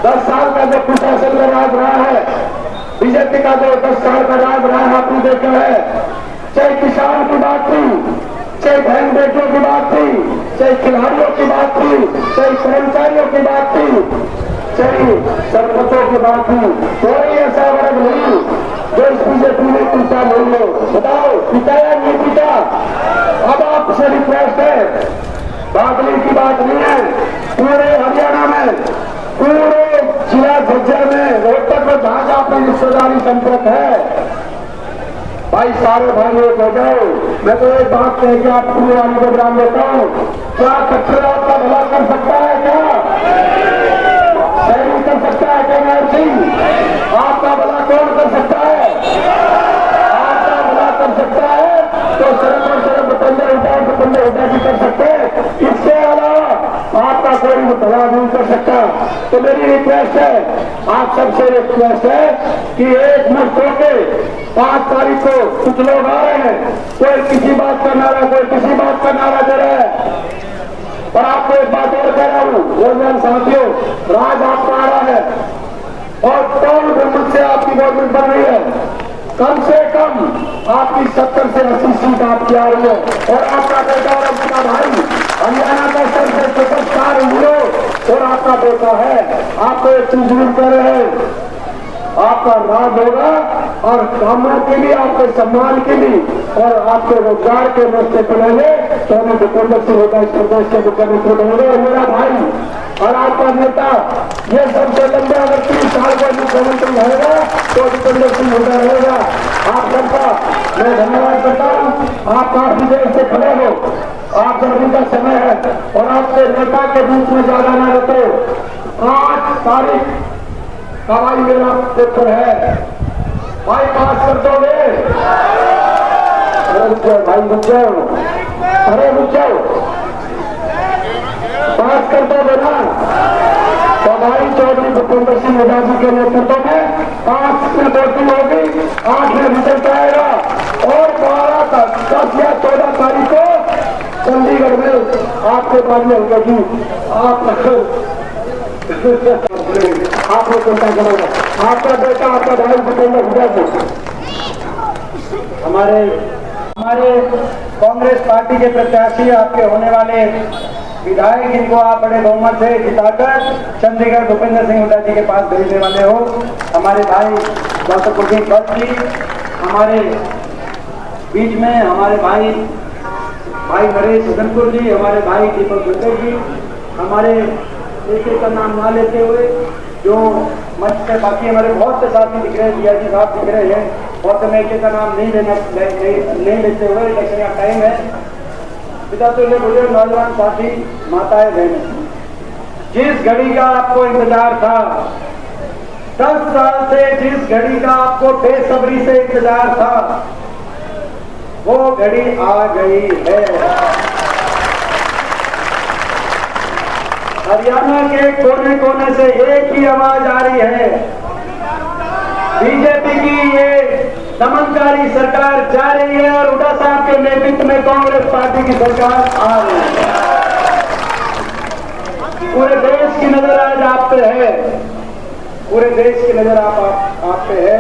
10 साल का जो कुशासन का राज रहा है, बीजेपी का जो 10 साल का राज रहा है, आपने देखा है। चाहे किसान की बात थी, चाहे बहन बेटियों की बात थी, चाहे खिलाड़ियों की बात थी, चाहे कर्मचारियों की बात थी, चाहे सरपंचों की बात थी, कोई ऐसा वर्ग नहीं जो इस बीजेपी ने पीता नहीं हो। बताओ पीता या नहीं पीता? अब आपसे रिक्वेस्ट है, बादली की बात नहीं है, पूरे हरियाणा में, पूरे जिला झज्जर में, रोहतक में जहां जहां अपना रिश्तेदारी संपर्क है, भाई सारे भाई एक हो जाओ। मैं तो एक बात कह के आप पूरे वाली को बयान देता हूँ, क्या कट्टर आपका भला कर सकता है? क्या शहरी कर सकता है? क्या नायर सिंह आपका भला कौन कर सकता है? आपका भला कर सकता है तो सड़क और सड़क बतंदर उठा भी कर सकते हैं, इसके अलावा आपका कोई भला नहीं कर सकता। तो मेरी रिक्वेस्ट है, आप सबसे रिक्वेस्ट है कि एक मुश्त होके 5 तारीख को कुछ लोग आ रहे हैं, कोई किसी बात का नारा, कोई किसी बात का नारा दे रहा है। और आपको एक बात और कह रहा हूं, नौजवान साथियों, राज आपका आ रहा है और कौन बहुमत से आपकी गवर्नमेंट बन रही है। कम से कम आपकी 70 से 80 सीट आपकी आ रही है और आपका बेटा और आपका भाई हरियाणा का सबसे सुपरस्टार हीरो और आपका बेटा है। आपको एक चीज जरूर कर रहे हैं, आपका राज होगा और कामों के लिए, आपके सम्मान के लिए और आपके रोजगार के रास्ते खुलेंगे। तो हमें भूपेंद्र सिंह होगा इस प्रदेश के मुख्यमंत्री बनेंगे और मेरा भाई और आपका नेता, ये सबसे लंबे अगर 30 साल का मुख्यमंत्री रहेगा तो भूपेंद्र सिंह होगा रहेगा। आप सबका मैं धन्यवाद करता हूँ। आप काफी देर से खड़े हो, आप गर्मी का समय है और आपके नेता के बीच में ज्यादा न रहते। 8 तारीख का भाई मेरा पेपर है, भाई पास कर दोगे? अरे रुक जाओ भाई, रुक जाओ, अरे रुक जाओ, पास कर दोगे ना? तो भाई चौधरी भूपेंद्र सिंह हुड्डा जी के नेतृत्व में 5 में वोटिंग होगी, 8 में रिजल्ट आएगा और 12 तक 10 या 14 तारीख को चंडीगढ़ में आपके बाद में होगी। आप लोग चिंता करोगे, आपका बेटा, आपका भाई भूपेंद्र हुड्डा जी हमारे कांग्रेस पार्टी के प्रत्याशी, आपके होने वाले विधायक, जिनको आप बड़े बहुमत से जिताकर चंडीगढ़ भूपेंद्र सिंह हुड्डा जी के पास भेजने वाले हो। हमारे भाई डॉक्टर कुलदीप भट्ट जी हमारे बीच में, हमारे भाई नरेश सदनपुर जी, हमारे भाई दीपक गुर्जर जी, हमारे एक का नाम ना लेते हुए जो मंच पे बाकी हमारे बहुत से साथी दिख रहे हैं, दिया जी साहब दिख रहे हैं, और तो मैं एक का नाम नहीं लेते हुए, इलेक्शन का टाइम है। पिता तो ये बोले, नौजवान साथी, माताएं बहनें, जिस घड़ी का आपको इंतजार था, 10 साल से जिस घड़ी का आपको बेसब्री से इंतजार था, वो घड़ी आ गई है। हरियाणा के कोने कोने से एक ही आवाज आ रही है, बीजेपी की ये दमनकारी सरकार जा रही है और हुड्डा साहब के नेतृत्व में कांग्रेस पार्टी की सरकार आ रही है। पूरे देश की नजर आज आप पे है, पूरे देश की नजर आप पे है।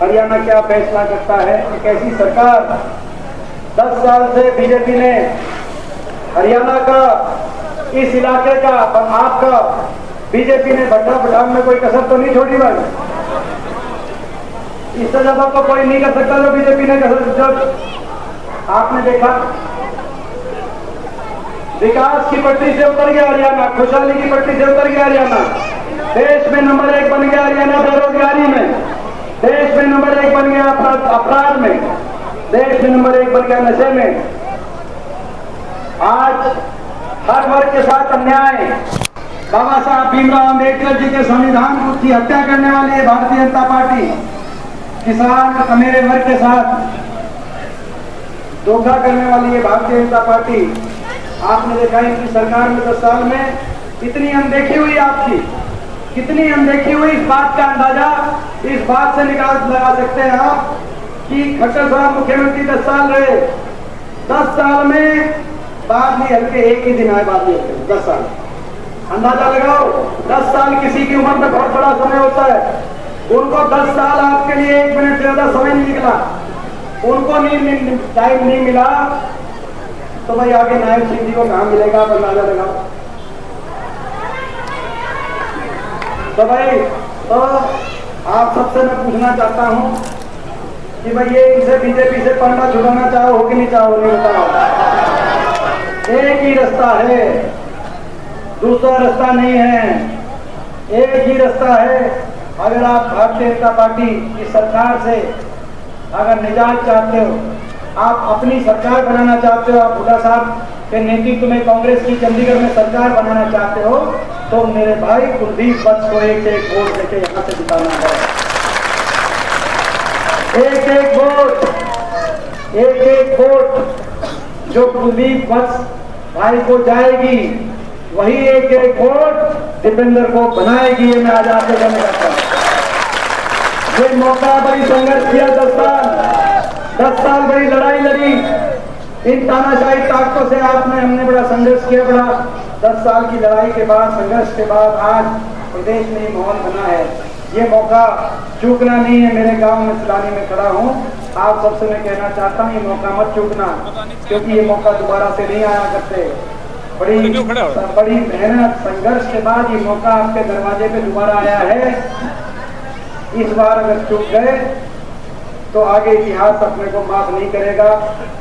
हरियाणा क्या फैसला करता है, एक ऐसी सरकार 10 साल से बीजेपी ने हरियाणा का, इस इलाके का, आपका बीजेपी ने भट्टा बढ़ाने में कोई कसर तो नहीं छोड़ी भाई। इस तरह तो कोई नहीं कर सकता जो बीजेपी ने कसर। जब आपने देखा विकास की पटरी से उतर गया हरियाणा, खुशहाली की पटरी से उतर गया हरियाणा, देश में नंबर 1 बन गया हरियाणा बेरोजगारी में, देश में नंबर 1 बन गया अपराध में, देश में नंबर 1 बन गया नशे में। आज हर वर्ग के साथ अन्याय, बाबा साहब भीमराव अम्बेडकर जी के संविधान की हत्या करने वाली है भारतीय जनता पार्टी, किसान मेरे वर्ग के साथ धोखा करने वाली है भारतीय जनता पार्टी। आपने देखा इनकी सरकार में 10 साल में इतनी अनदेखी हुई आपकी, कितनी अनदेखी हुई, इस बात का अंदाजा इस बात से लगा सकते हैं आप कि खट्टर साहब मुख्यमंत्री 10 साल रहे, 10 साल में बादली हल्के एक ही दिन आए, बादली हल्के 10 साल अंदाजा लगाओ, 10 साल किसी की उम्र में बहुत बड़ा समय होता है। उनको 10 साल आपके लिए 1 मिनट से ज्यादा समय नहीं निकला, उनको टाइम नहीं मिला, तो भाई आगे नायब सिंह जी को कहां मिलेगा? आप अंदाजा लगाओ। तो भाई तो आप सबसे मैं पूछना चाहता हूं कि भाई ये इनसे बीजेपी से पन्ना छुड़ाना चाहो हो कि नहीं चाहो? नहीं बताओ। एक ही रास्ता है, दूसरा रास्ता नहीं है, एक ही रास्ता है। अगर आप भारतीय जनता पार्टी की सरकार से अगर निजात चाहते हो, आप अपनी सरकार बनाना चाहते हो, आप हुड्डा साहब के नेतृत्व में कांग्रेस की चंडीगढ़ में सरकार बनाना चाहते हो, तो मेरे भाई कुलदीप वत्स को एक एक वोट लेके यहां से जिताना है। एक एक वोट, एक एक वोट जो कुलदीप वत्स भाई को जाएगी, वही एक एक वोट दीपेंद्र को बनाएगी। ये मैं आज आपसे कहना चाहता हूं। ये मौका बड़ी संघर्ष किया, 10 साल बड़ी लड़ाई लड़ी इन तानाशाही ताकतों से। आपने हमने बड़ा संघर्ष किया, बड़ा 10 साल की लड़ाई के बाद, संघर्ष के बाद आज प्रदेश में ये माहौल बना है। ये मौका चूकना नहीं है। मेरे गांव में सिलानी में खड़ा हूं, आप सबसे मैं कहना चाहता हूं, ये मौका मत चूकना, क्योंकि ये मौका दोबारा से नहीं आया करते। बड़ी मेहनत संघर्ष के बाद ये मौका आपके दरवाजे पे दोबारा आया है। इस बार अगर चूक गए तो आगे इतिहास अपने को माफ नहीं करेगा,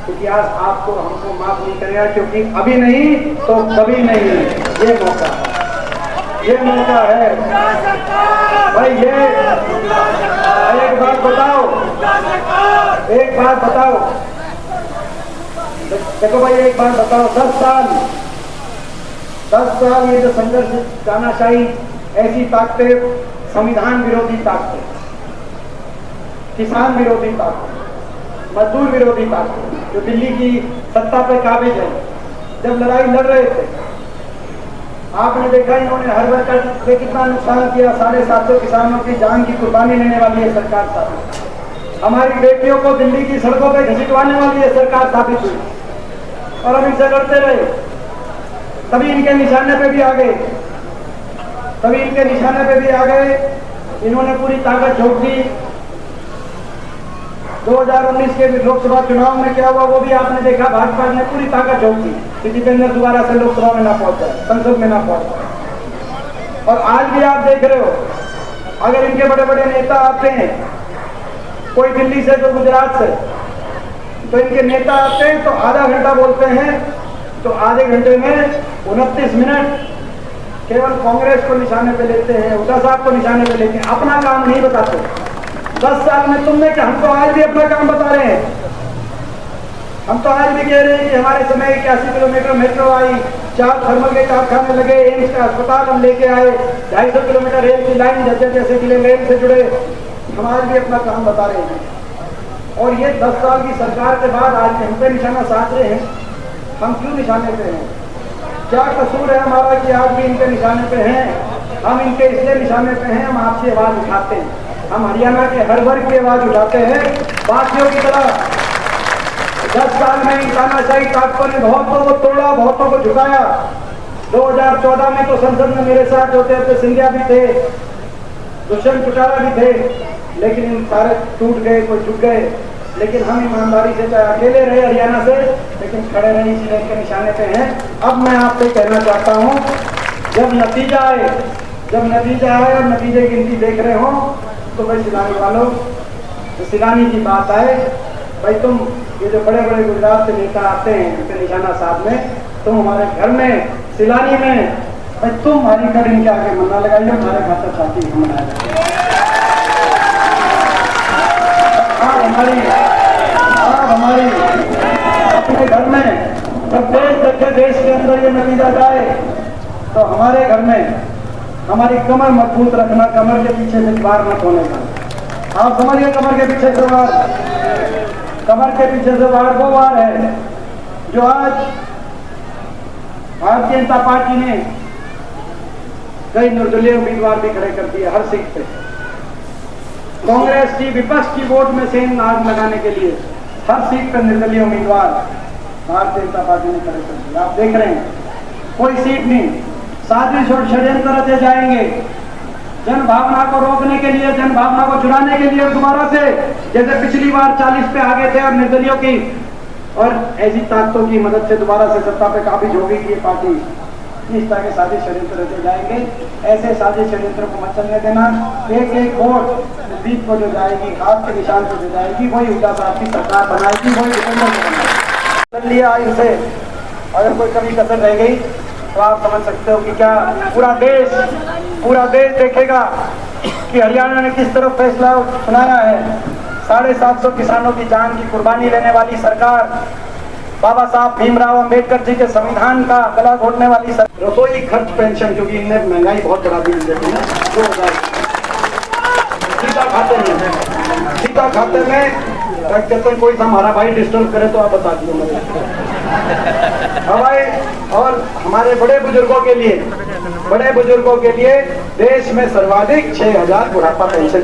इतिहास आपको हमको माफ नहीं करेगा, क्योंकि अभी नहीं तो कभी नहीं। ये मौका है भाई। ये एक बात बताओ, देखो भाई, एक बात बताओ, 10 साल ये जो संघर्ष, तानाशाही, ऐसी ताकतें, संविधान विरोधी ताकतें, किसान विरोधी ताकतें, मजदूर विरोधी ताकतें, जो दिल्ली की सत्ता पे काबिज है, जब लड़ाई लड़ रहे थे, आपने देखा इन्होंने हर वर्कर से कितना नुकसान किया। 750 किसानों की जान की कुर्बानी लेने वाली है सरकार साबित। हमारी बेटियों को दिल्ली की सड़कों पे घसीटवाने वाली है सरकार साबित हुई, और हम इनसे लड़ते रहे। तभी इनके निशाने पे भी आ गए, इन्होंने पूरी ताकत झोंक दी। 2019 के लोकसभा चुनाव में क्या हुआ वो भी आपने देखा, भाजपा ने पूरी ताकत झोंक दी कि दीपेंद्र दोबारा से लोकसभा में ना पहुंच जाए, संसद में ना पहुंच जाए। और आज भी आप देख रहे हो, अगर इनके बड़े बड़े नेता आते हैं, कोई दिल्ली से, तो गुजरात से, तो इनके नेता आते हैं तो आधा घंटा बोलते हैं, तो आधे घंटे में 29 मिनट केवल कांग्रेस को निशाने पे लेते हैं, हुड्डा साहब को निशाने पे लेते हैं, अपना काम नहीं बताते। 10 साल में तुमने क्या, हम तो आज भी अपना काम बता रहे हैं। हम तो आज भी कह रहे हैं कि हमारे समय 81 किलोमीटर मेट्रो आई, 4 थर्मल के कारखाने लगे, एम्स का अस्पताल हम लेके आए, 250 किलोमीटर रेल की लाइन झज्जर जैसे जिले रेल से जुड़े। हम आज भी अपना काम बता रहे हैं। और ये 10 साल की सरकार के बाद आज हम पे निशाना साध रहे हैं। हम क्यों निशाने पे हैं? क्या कसूर है हमारा कि आज भी इनके निशाने पे हैं? हम इनके इसलिए निशाने पे हैं, हम आपसे आवाज उठाते हैं। हम हरियाणा के हर वर्ग की आवाज उठाते हैं, बाकियों की तरह। 10 साल में इन तानाशाही ताकतों ने बहुतों को तोड़ा, बहुतों को झुकाया। 2014 में तो संसद में मेरे साथ ज्योतिरादित्य सिंधिया भी थे, दुष्यंत चौटाला भी थे, लेकिन इन सारे टूट गए, कोई झुक गए। लेकिन हम ईमानदारी से, चाहे अकेले रहे हरियाणा से, लेकिन खड़े रहे, इसलिए इनके निशाने पे हैं। अब मैं आपसे कहना चाहता हूँ, जब नतीजा आए और नतीजे की गिनती देख रहे हो, तो भाई सिलानी वालों, सिलानी की बात आए, भाई तुम ये जो बड़े बड़े गुजरात से नेता आते हैं उनके निशाना साथ में, तुम हमारे घर में सिलानी में भाई तुम हरी कर इनके आगे मना लगाइए, हमारे खाता चाहती हम मनाए। हमारी अपने घर में जब देश के अंदर ये नतीजा जाए, तो हमारे घर में हमारी कमर मजबूत रखना, कमर के पीछे से वार मत होने का। आप समझिए, कमर के पीछे से वार, कमर के पीछे से वार वो वार है जो आज भारतीय जनता पार्टी ने कई निर्दलीय उम्मीदवार भी खड़े कर दिए हर सीट पे। कांग्रेस की, विपक्ष की वोट में से नाग लगाने के लिए हर सीट पर निर्दलीय उम्मीदवार भारतीय जनता पार्टी ने खड़े कर दिए। आप देख रहे हैं, कोई सीट नहीं, साजिश और षड्यंत्र रचे जाएंगे जन भावना को रोकने के लिए, जन भावना को चुराने के लिए दोबारा से, जैसे पिछली बार 40 पे आगे थे और निर्दलियों की और ऐसी ताकतों की मदद से दोबारा से सत्ता पे काबिज होगी कि ये पार्टी इस तरह के साजिश षड्यंत्र रचे जाएंगे। ऐसे साजिश षड्यंत्र को मत चलने देना। एक एक वोट जीत को जो जाएगी, हाथ के निशान को जो जाएगी, वही हुड्डा साहब की सरकार बनाएगी, वही कर लिया इनसे। अगर कोई कमी कसर रह गई तो आप समझ सकते हो कि क्या पूरा देश देखेगा कि हरियाणा ने किस तरह फैसला सुनाया है। 750 किसानों की जान की कुर्बानी लेने वाली सरकार, बाबा साहब भीमराव अंबेडकर जी के संविधान का गला घोटने वाली सरकार। रसोई खर्च पेंशन, क्योंकि इनने महंगाई बहुत बढ़ा दी है, 2000 सीधा खाते में कहते हैं। कोई हमारा भाई डिस्टर्ब करे तो आप बता दीजिए हमारे और हमारे बड़े बुजुर्गों के लिए देश में सर्वाधिक 6000 बुढ़ापा पेंशन,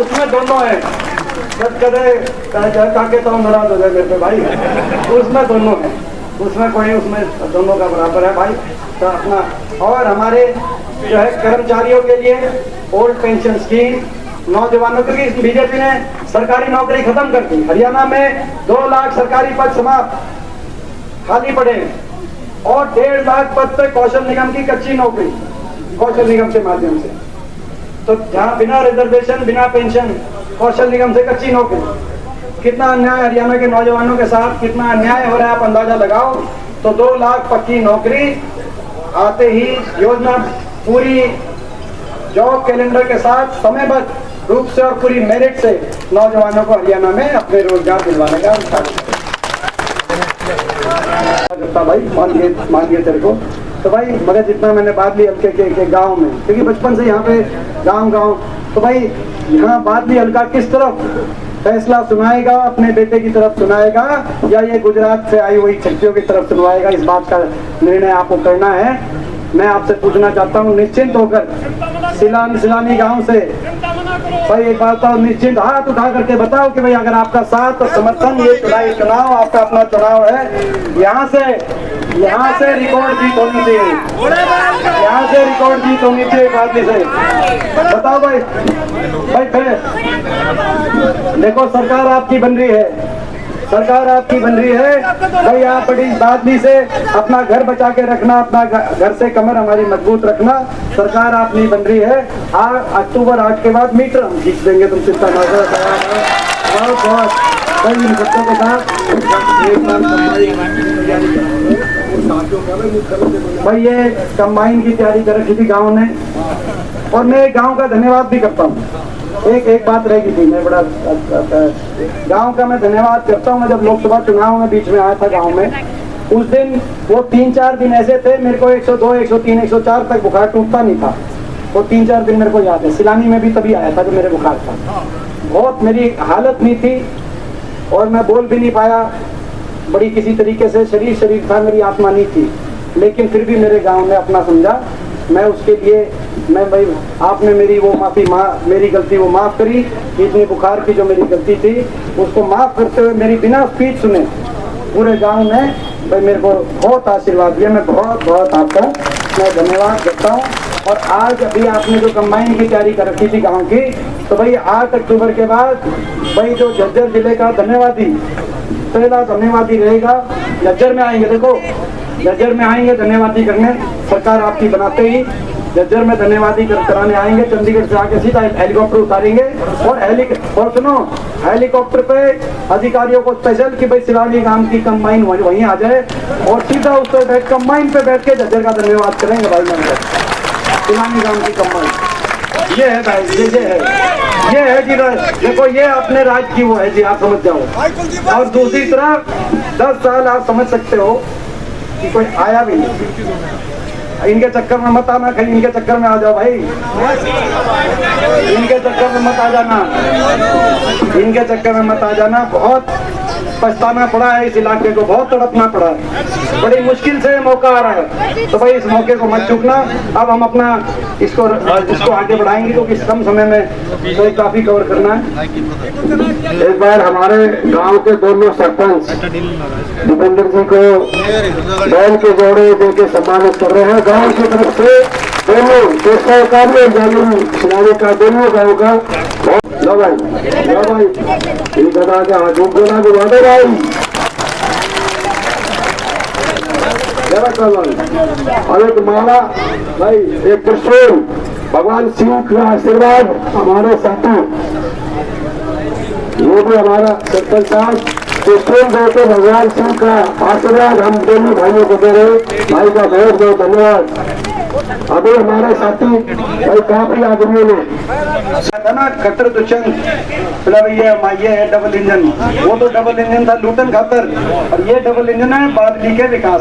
उसमें दोनों है। काके तो नाराज हो जाए मेरे पे भाई, उसमें दोनों है, उसमें कोई, उसमें दोनों का बराबर है भाई। तो अपना और हमारे जो है कर्मचारियों के लिए ओल्ड पेंशन स्कीम, नौजवानों के लिए बीजेपी ने सरकारी नौकरी खत्म कर दी। हरियाणा में 2 लाख सरकारी पद समाप्त खाली पड़े और 1.5 लाख पद पे कौशल निगम की कच्ची नौकरी, कौशल निगम के माध्यम से। तो जहाँ बिना रिजर्वेशन, बिना पेंशन, कौशल निगम से कच्ची नौकरी, कितना अन्याय हरियाणा के नौजवानों के साथ, कितना अन्याय हो रहा है आप अंदाजा लगाओ। तो 2 लाख पक्की नौकरी आते ही योजना पूरी जॉब कैलेंडर के साथ समयबद्ध रूप से और पूरी मेरिट से नौजवानों को हरियाणा में अपने रोजगार दिलवाने का भाई मान गए तेरे को। तो भाई मगर जितना मैंने बात ली हल्के के गांव में, क्योंकि बचपन से यहाँ पे गांव तो भाई यहाँ बात ली हल्का किस तरफ फैसला सुनाएगा, अपने बेटे की तरफ सुनाएगा या ये गुजरात से आई हुई छट्टियों की तरफ सुनवाएगा, इस बात का निर्णय आपको करना है। मैं आपसे पूछना चाहता हूँ निश्चिंत होकर सिलानी गांव से भाई एक बात तो निश्चिंत हाथ उठा करके बताओ कि भाई अगर आपका साथ और समर्थन, ये चुनाव आपका अपना चुनाव है, यहाँ से रिकॉर्ड जीत होनी चाहिए, यहाँ से रिकॉर्ड जीत होनी चाहिए पार्टी से। बताओ भाई फिर देखो सरकार आपकी बन रही है भाई। आप बड़ी बादली से अपना घर बचा के रखना, अपना घर से कमर हमारी मजबूत रखना। सरकार आप नहीं बन रही है। अक्टूबर 8 के बाद मीटर हम खींच देंगे, तुम चिंता न करो। बहुत इन सबकों के साथ भाई ये कंबाइन की तैयारी कर रखी थी गाँव ने, और मैं गाँव का धन्यवाद भी करता हूँ। एक बात रह गई थी, मैं बड़ा गांव का मैं धन्यवाद करता हूँ। मैं जब लोकसभा चुनाव में बीच में आया था गांव में, उस दिन वो 3-4 दिन ऐसे थे, मेरे को 102, 103, 104 तक बुखार टूटता नहीं था। वो 3-4 दिन मेरे को याद है। सिलानी में भी तभी आया था जब मेरे बुखार था, बहुत मेरी हालत नहीं थी और मैं बोल भी नहीं पाया, बड़ी किसी तरीके से शरीर था, मेरी आत्मा नहीं थी। लेकिन फिर भी मेरे गाँव ने अपना समझा, मैं उसके लिए मैं भाई आपने मेरी वो मेरी गलती वो माफ़ करी। इतनी बुखार की जो मेरी गलती थी उसको माफ़ करते हुए मेरी बिना स्पीच सुने पूरे गांव ने भाई मेरे को बहुत आशीर्वाद दिया। मैं बहुत आपका मैं धन्यवाद करता हूँ। और आज अभी आपने जो कंबाइन की तैयारी कर रखी थी गाँव की, तो भाई 8 अक्टूबर के बाद भाई जो झज्जर जिले का धन्यवादी, पहला धन्यवादी रहेगा। झज्जर में आएंगे, देखो झज्जर में आएंगे धन्यवादी करने, सरकार आपकी बनाते ही झज्जर में धन्यवादी कराने आएंगे। चंडीगढ़ से आके सीधा हेलीकॉप्टर उतारेंगे और सुनो हेलीकॉप्टर पे अधिकारियों को स्पेशल कि भाई सिलानी गांव की कंबाइन वहीं आ जाए और सीधा उस पर कंबाइन पे बैठ के झज्जर का धन्यवाद करेंगे भाई। सिलानी गांव की कंबाइन ये है भाई, ये है कि देखो ये अपने राज्य की वो है जी, आप समझ जाओ। और दूसरी तरफ 10 साल आप समझ सकते हो कि कोई आया भी नहीं। इनके चक्कर में मत आना, कहीं इनके चक्कर में आ जाओ भाई, इनके चक्कर में मत आ जाना, इनके चक्कर में मत आ जाना। बहुत पछताना पड़ा है, इस इलाके को बहुत तड़पना पड़ा है, बड़ी मुश्किल से मौका आ रहा है। तो भाई इस मौके को मत चूकना। अब हम अपना इसको आगे बढ़ाएंगे क्योंकि कम समय में तो काफी कवर करना है। एक बार हमारे गांव के दोनों सरपंच दीपेंद्र जी को बैल के जोड़े देके सम्मानित कर रहे हैं। गांव की तरफ से दोनों 291 जामुन खिलाने का दोनों गाँव का लो भाई ये बता के हाँ झूठ बोला बुला दो भाई। और एक माला भाई, एक त्रिशूल, भगवान शिव का आशीर्वाद हमारे साथी, ये भी हमारा सरपंच साहब त्रिशूल देते भगवान शिव का आशीर्वाद हम दोनों भाइयों को दे रहे। भाई का बहुत बहुत धन्यवाद। अभी हमारे साथी भाई काफी आदमियों ने ना खट्टर तो चंद ये है डबल इंजन, वो तो डबल इंजन था लूटन खातर, और ये डबल इंजन है बादली के विकास।